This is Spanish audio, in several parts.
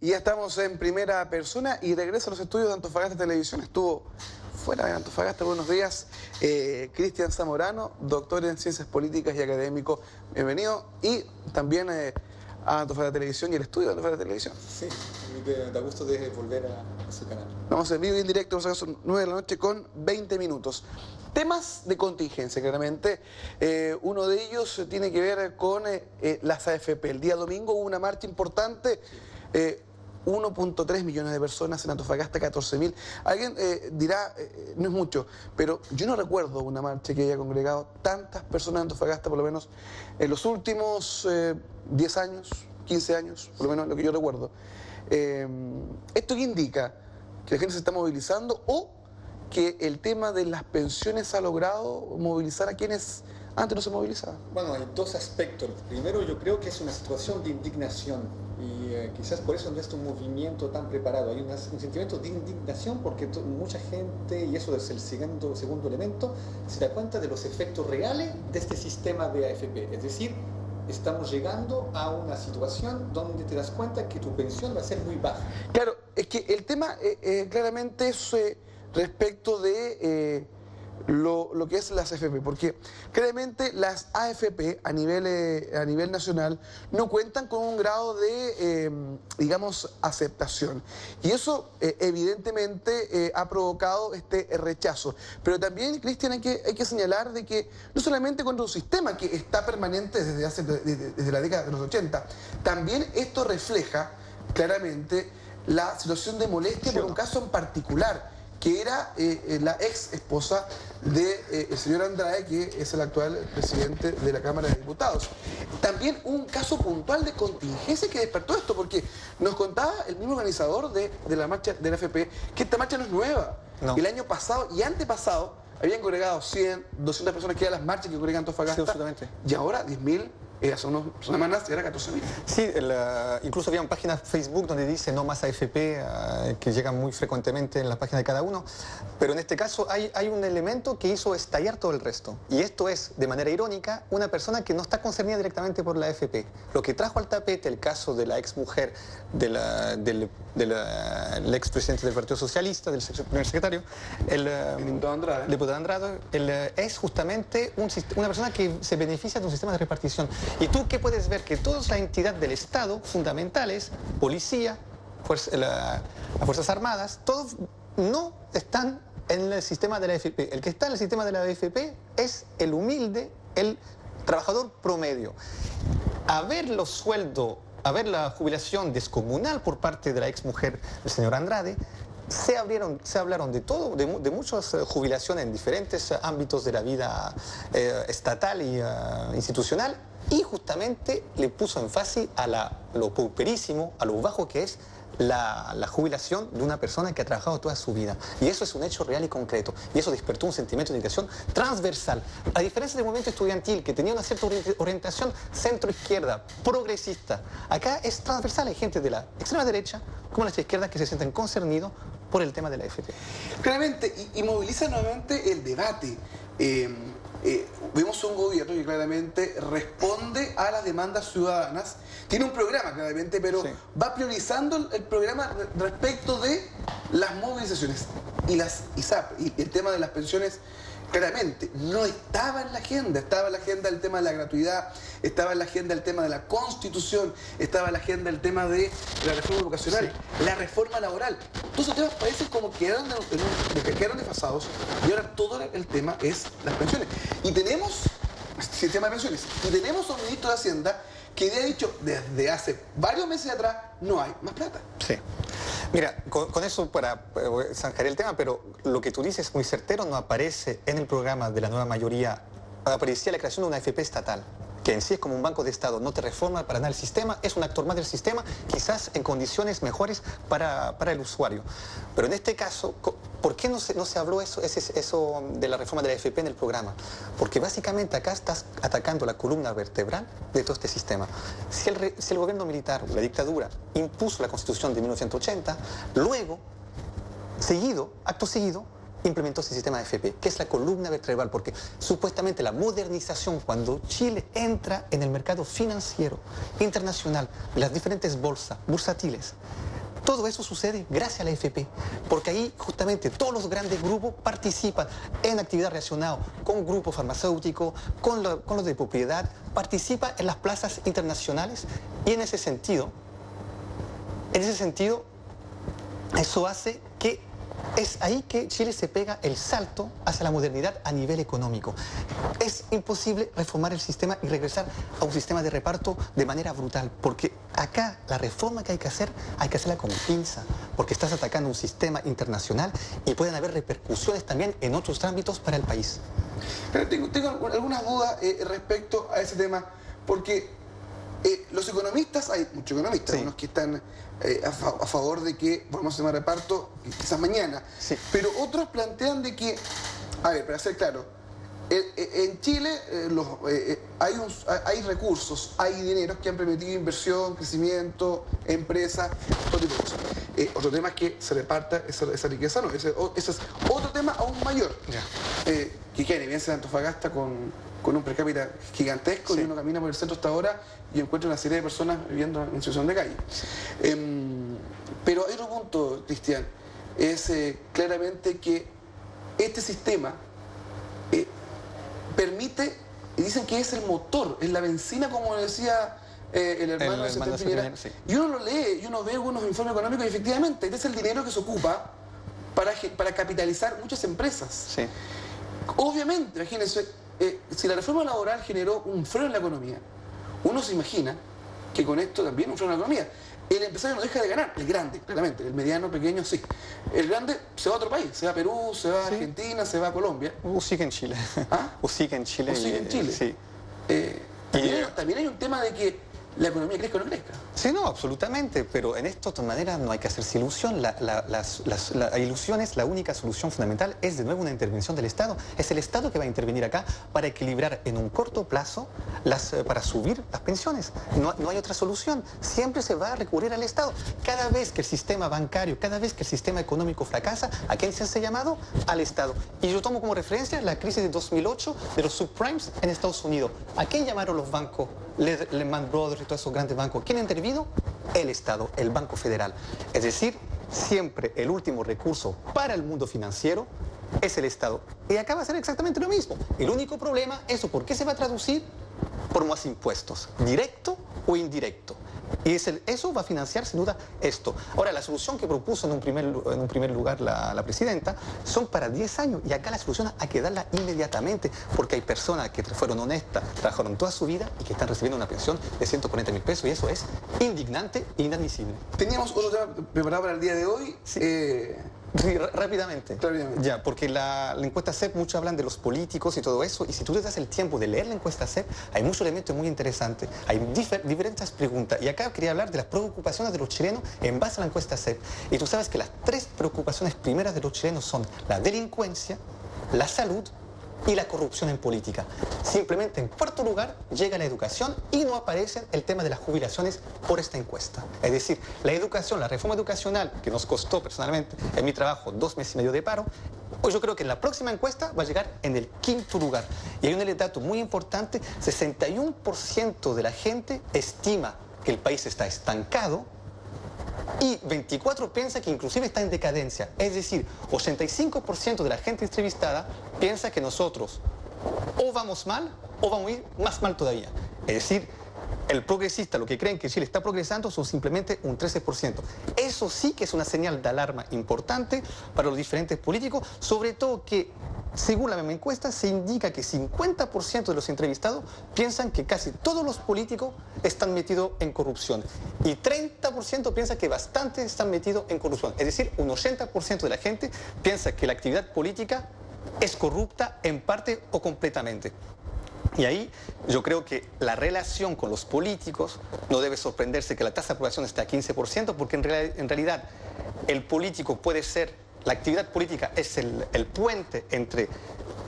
Y ya estamos en primera persona y regreso a los estudios de Antofagasta Televisión. Estuvo fuera de Antofagasta, buenos días, Cristian Zamorano, doctor en Ciencias Políticas y académico. Bienvenido. Y también a Antofagasta Televisión y el estudio de Antofagasta Televisión. Sí, me da gusto de volver a su canal. Vamos en vivo y en directo, son 9 de la noche con 20 minutos. Temas de contingencia, claramente. Uno de ellos tiene que ver con las AFP. El día domingo hubo una marcha importante. 1.3 millones de personas en Antofagasta, 14.000. Alguien dirá, no es mucho, pero yo no recuerdo una marcha que haya congregado tantas personas en Antofagasta, por lo menos en los últimos 10 años, 15 años, por lo menos lo que yo recuerdo. ¿Esto qué indica? ¿Que la gente se está movilizando o que el tema de las pensiones ha logrado movilizar a quienes antes no se movilizaban? Bueno, hay dos aspectos. Primero, yo creo que es una situación de indignación y quizás por eso no es un movimiento tan preparado. Hay un sentimiento de indignación porque mucha gente, y eso es el segundo elemento, se da cuenta de los efectos reales de este sistema de AFP. Es decir, estamos llegando a una situación donde te das cuenta que tu pensión va a ser muy baja. Claro, es que el tema claramente es respecto de lo que es las AFP, porque claramente las AFP a nivel nacional no cuentan con un grado de, digamos, aceptación. Y eso evidentemente ha provocado este rechazo. Pero también, Cristian, hay que señalar de que no solamente contra un sistema que está permanente desde la década de los 80, también esto refleja claramente la situación de molestia por un caso en particular, que era la ex esposa del señor Andrade, que es el actual presidente de la Cámara de Diputados. También un caso puntual de contingencia que despertó esto, porque nos contaba el mismo organizador de la marcha de la AFP que esta marcha no es nueva. No. El año pasado y antepasado habían congregado 100, 200 personas, que eran las marchas que congregan Antofagasta, sí, absolutamente. Y ahora 10.000. Hace unas semanas era 14.000. Sí, incluso había una página Facebook donde dice no más AFP, que llegan muy frecuentemente en la página de cada uno, pero en este caso hay un elemento que hizo estallar todo el resto, y esto es, de manera irónica, una persona que no está concernida directamente por la AFP. Lo que trajo al tapete el caso de la ex mujer del expresidente del Partido Socialista, del primer secretario, el diputado Andrade, es justamente una persona que se beneficia de un sistema de repartición. Y tú, ¿qué puedes ver? Que todas las entidades del Estado, fundamentales, policía, las Fuerzas Armadas, todos no están en el sistema de la AFP. El que está en el sistema de la AFP es el humilde, el trabajador promedio. A ver los sueldos, a ver la jubilación descomunal por parte de la exmujer del señor Andrade, se hablaron de todo, de muchas jubilaciones en diferentes ámbitos de la vida estatal y institucional, y justamente le puso énfasis a lo pauperísimo, a lo bajo que es la jubilación de una persona que ha trabajado toda su vida. Y eso es un hecho real y concreto. Y eso despertó un sentimiento de indignación transversal. A diferencia del movimiento estudiantil, que tenía una cierta orientación centro-izquierda, progresista, acá es transversal. Hay gente de la extrema derecha como de la izquierda que se sienten concernidos por el tema de la AFP. Claramente, y moviliza nuevamente el debate. Vemos un gobierno que claramente responde a las demandas ciudadanas, tiene un programa claramente, pero sí, va priorizando el programa respecto de las movilizaciones y las ISAP, y el tema de las pensiones. Claramente, no estaba en la agenda. Estaba en la agenda el tema de la gratuidad, estaba en la agenda el tema de la Constitución, estaba en la agenda el tema de la reforma educacional, sí, la reforma laboral. Todos esos temas parecen como que quedaron desfasados, y ahora todo el tema es las pensiones. Y tenemos sistema de pensiones, y tenemos a un ministro de Hacienda que ha dicho desde hace varios meses atrás no hay más plata. Sí. Mira, con eso para zanjar el tema, pero lo que tú dices es muy certero, no aparece en el programa de la nueva mayoría, aparecía la creación de una AFP estatal, que en sí es como un banco de Estado, no te reforma para nada el sistema, es un actor más del sistema, quizás en condiciones mejores para el usuario. Pero en este caso, ¿por qué no se habló eso de la reforma de la AFP en el programa? Porque básicamente acá estás atacando la columna vertebral de todo este sistema. Si el gobierno militar, la dictadura, impuso la Constitución de 1980, luego, acto seguido, implementó ese sistema de AFP, que es la columna vertebral, porque supuestamente la modernización, cuando Chile entra en el mercado financiero internacional, las diferentes bolsas, bursátiles, Todo eso sucede gracias a la AFP, porque ahí justamente todos los grandes grupos participan en actividad relacionada con grupos farmacéuticos, con los de propiedad, participan en las plazas internacionales y en ese sentido, eso hace que es ahí que Chile se pega el salto hacia la modernidad a nivel económico. Es imposible reformar el sistema y regresar a un sistema de reparto de manera brutal, porque acá la reforma que hay que hacerla con pinza, porque estás atacando un sistema internacional y pueden haber repercusiones también en otros ámbitos para el país. Pero tengo algunas dudas respecto a ese tema, porque los economistas, hay muchos economistas, sí, unos que están a favor de que volvamos a sistema de reparto quizás mañana, sí, pero otros plantean de que, a ver, para ser claro, en Chile hay recursos, hay dineros que han permitido inversión, crecimiento, empresas, todo tipo de cosas. Otro tema es que se reparta esa riqueza, no, ese es otro tema aún mayor. Ya. Que queda en evidencia de Antofagasta con un per cápita gigantesco, sí, y uno camina por el centro hasta ahora y encuentra una serie de personas viviendo en situación de calle. Pero hay otro punto, Cristian, es claramente que este sistema permite, y dicen que es el motor, es la benzina, como decía el hermano de Sebastián Piñera, sí, y uno lo lee, y uno ve algunos informes económicos, y efectivamente, este es el dinero que se ocupa para capitalizar muchas empresas. sí. Obviamente, imagínense, si la reforma laboral generó un freno en la economía, uno se imagina que con esto también un freno en la economía. El empresario no deja de ganar, el grande, claramente, el mediano, pequeño, sí. El grande se va a otro país, se va a Perú, se va a Argentina, se va a Colombia. O sigue en Chile. ¿Ah? O sigue en Chile. O sigue en Chile. Sí. También hay un tema de que la economía crezca o no crezca. Sí, no, absolutamente, pero en esto de todas maneras no hay que hacerse ilusión. Las ilusiones, la única solución fundamental es de nuevo una intervención del Estado. Es el Estado que va a intervenir acá para equilibrar en un corto plazo, para subir las pensiones. No hay otra solución. Siempre se va a recurrir al Estado. Cada vez que el sistema bancario, cada vez que el sistema económico fracasa, ¿a quién se hace llamado? Al Estado. Y yo tomo como referencia la crisis de 2008 de los subprimes en Estados Unidos. ¿A quién llamaron los bancos? Lehman Brothers y todos esos grandes bancos. ¿Quién ha intervenido? El Estado, el Banco Federal. Es decir, siempre el último recurso para el mundo financiero es el Estado. Y acá va a ser exactamente lo mismo. El único problema, ¿por qué se va a traducir? Por más impuestos, directo o indirecto. Y eso va a financiar sin duda esto. Ahora, la solución que propuso en un primer lugar la presidenta son para 10 años. Y acá la solución hay que darla inmediatamente, porque hay personas que fueron honestas, trabajaron toda su vida y que están recibiendo una pensión de 140.000 pesos. Y eso es indignante e inadmisible. Teníamos otro tema preparado para el día de hoy. Sí. Sí, rápidamente. Ya, porque la encuesta CEP, muchos hablan de los políticos y todo eso, y si tú te das el tiempo de leer la encuesta CEP, hay muchos elementos muy interesantes, hay diferentes preguntas, y acá quería hablar de las preocupaciones de los chilenos en base a la encuesta CEP. Y tú sabes que las 3 preocupaciones primeras de los chilenos son la delincuencia, la salud y la corrupción en política. Simplemente en cuarto lugar llega la educación y no aparece el tema de las jubilaciones por esta encuesta. Es decir, la educación, la reforma educacional que nos costó personalmente en mi trabajo 2 meses y medio de paro, pues yo creo que en la próxima encuesta va a llegar en el 5.º lugar. Y hay un dato muy importante, 61% de la gente estima que el país está estancado y 24% piensa que inclusive está en decadencia. Es decir, 85% de la gente entrevistada piensa que nosotros o vamos mal o vamos a ir más mal todavía. Es decir, el progresista, lo que creen que Chile está progresando, son simplemente un 13%. Eso sí que es una señal de alarma importante para los diferentes políticos, sobre todo que, según la misma encuesta, se indica que 50% de los entrevistados piensan que casi todos los políticos están metidos en corrupción y 30% piensa que bastante están metidos en corrupción. Es decir, un 80% de la gente piensa que la actividad política es corrupta en parte o completamente. Y ahí yo creo que la relación con los políticos no debe sorprenderse que la tasa de aprobación esté a 15%, porque en realidad el político puede ser, la actividad política es el puente entre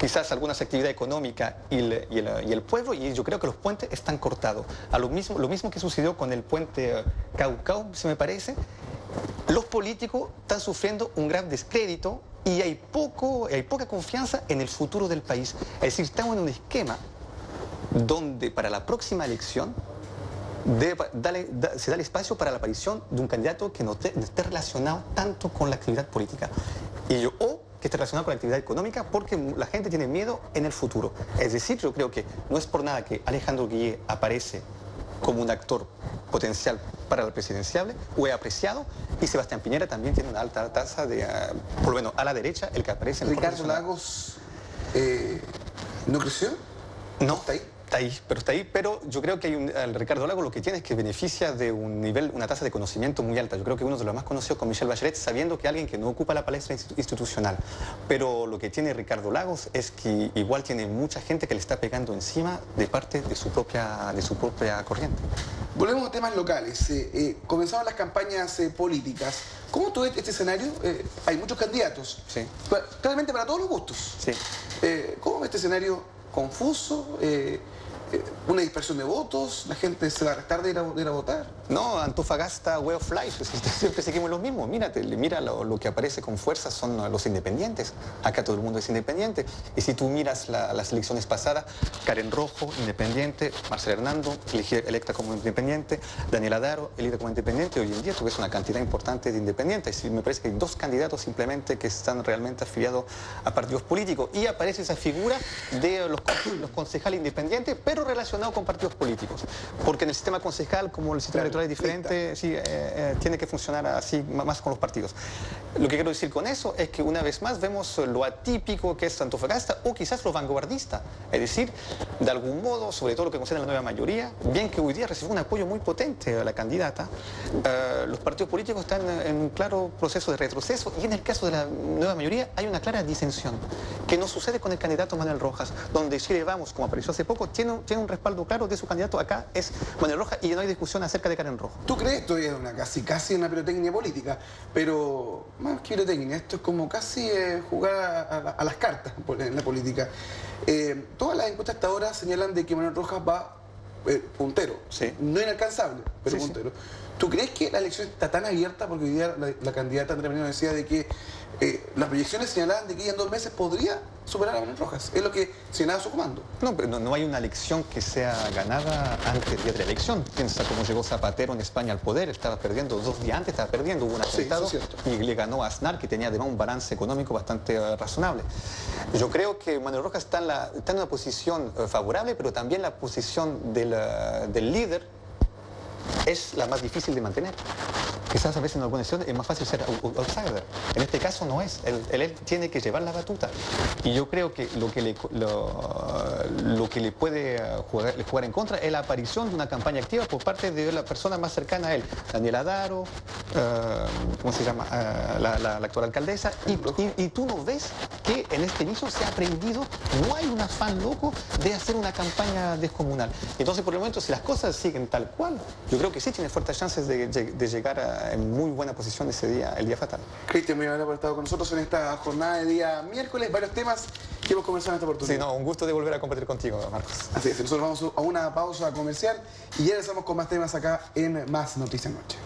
quizás algunas actividades económicas y el pueblo, y yo creo que los puentes están cortados. Lo mismo que sucedió con el puente Caucao, se me parece. Los políticos están sufriendo un gran descrédito y hay poca confianza en el futuro del país. Es decir, estamos en un esquema donde para la próxima elección se da el espacio para la aparición de un candidato que no esté relacionado tanto con la actividad política. O que esté relacionado con la actividad económica, porque la gente tiene miedo en el futuro. Es decir, yo creo que no es por nada que Alejandro Guillet aparece como un actor potencial para el presidenciable, o es apreciado, y Sebastián Piñera también tiene una alta tasa de, por lo menos a la derecha, el que aparece en el Ricardo Lagos no creció. No, ¿Está ahí? Está ahí, pero yo creo que el Ricardo Lagos lo que tiene es que beneficia de un nivel, una tasa de conocimiento muy alta. Yo creo que uno de los más conocidos con Michelle Bachelet, sabiendo que alguien que no ocupa la palestra institucional. Pero lo que tiene Ricardo Lagos es que igual tiene mucha gente que le está pegando encima de parte de su propia corriente. Volvemos a temas locales. Comenzaron las campañas políticas. ¿Cómo tú ves este escenario? Hay muchos candidatos. Sí. Claramente para todos los gustos. Sí. ¿Cómo ves este escenario confuso? Una dispersión de votos, la gente se va a restar de ir a votar. No, Antofagasta, way of life, siempre seguimos los mismos. Mira lo que aparece con fuerza son los independientes. Acá todo el mundo es independiente. Y si tú miras las elecciones pasadas, Karen Rojo, independiente, Marcela Hernando, electa como independiente, Daniela Daro, electa como independiente. Hoy en día tú ves una cantidad importante de independientes. Y me parece que hay 2 candidatos simplemente que están realmente afiliados a partidos políticos. Y aparece esa figura de los concejales independientes, pero relacionado con partidos políticos. Porque en el sistema concejal, como el sistema electoral es diferente, sí, tiene que funcionar así más con los partidos. Lo que quiero decir con eso es que una vez más vemos lo atípico que es Antofagasta, o quizás lo vanguardista. Es decir, de algún modo, sobre todo lo que concerne a la nueva mayoría, bien que hoy día recibió un apoyo muy potente a la candidata, los partidos políticos están en un claro proceso de retroceso, y en el caso de la nueva mayoría hay una clara disensión, que no sucede con el candidato Manuel Rojas, donde Chile Vamos, como apareció hace poco, tiene un respaldo claro de su candidato. Acá es Manuel Rojas, y no hay discusión acerca de Karen Rojo. ¿Tú crees? Esto es casi una pirotecnia política, pero más que pirotecnia, esto es como casi jugar a las cartas en la política. Todas las encuestas hasta ahora señalan de que Manuel Rojas va puntero, Sí. no inalcanzable, pero Sí, puntero. ¿Tú crees que la elección está tan abierta? Porque hoy día la candidata Andrea Merino decía de que las proyecciones señalaban de que ella en 2 meses podría superar a Manuel Rojas. Es lo que señalaba su comando. No, pero no hay una elección que sea ganada antes del día de la elección. Piensa cómo llegó Zapatero en España al poder, estaba perdiendo 2 días antes, estaba perdiendo, hubo un atentado, Sí, eso es cierto. y le ganó a Aznar, que tenía además un balance económico bastante razonable. Yo creo que Manuel Rojas está en una posición favorable, pero también la posición del líder es la más difícil de mantener. Quizás a veces en alguna elección es más fácil ser outsider. En este caso no es. Él tiene que llevar la batuta. Y yo creo que lo que le puede jugar en contra es la aparición de una campaña activa por parte de la persona más cercana a él. Daniela Daro, ¿cómo se llama? La actual alcaldesa. Y tú no ves que en este inicio se ha aprendido, no hay un afán loco de hacer una campaña descomunal. Entonces, por el momento, si las cosas siguen tal cual, yo creo que sí tiene fuertes chances de llegar en muy buena posición ese día, el día fatal. Cristian, muy bien por estar con nosotros en esta jornada de día miércoles. Varios temas que hemos conversado en esta oportunidad. Sí, no, un gusto de volver a compartir contigo, Marcos. Así es, nosotros vamos a una pausa comercial y ya regresamos con más temas acá en Más Noticias Noche.